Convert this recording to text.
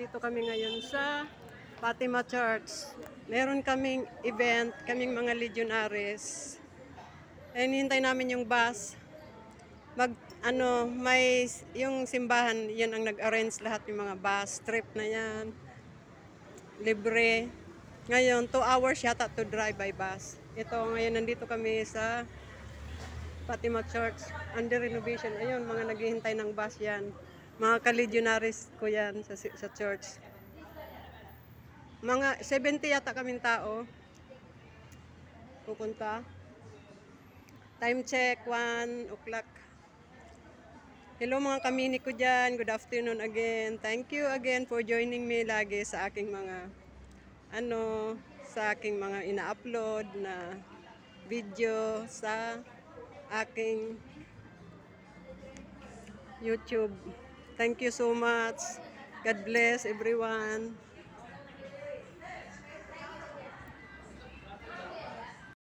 nandito kami ngayon sa Fatima Church. Meron kaming event, kaming mga legionaries. And hintay namin yung bus. May yung simbahan, yan ang nag-arrange lahat yung mga bus trip na yan. Libre. Ngayon, 2 hours yata to drive by bus. Ito, ngayon nandito kami sa Fatima Church, under renovation. Ayun, mga naghihintay ng bus yan. Mga ka-legionaries ko yan sa church. Mga 70 yata kaming tao. Pupunta. Time check, 1 o'clock. Hello mga kamini ko dyan. Good afternoon again. Thank you again for joining me lagi sa aking mga sa aking mga ina-upload na video sa aking YouTube. Thank you so much. God bless everyone.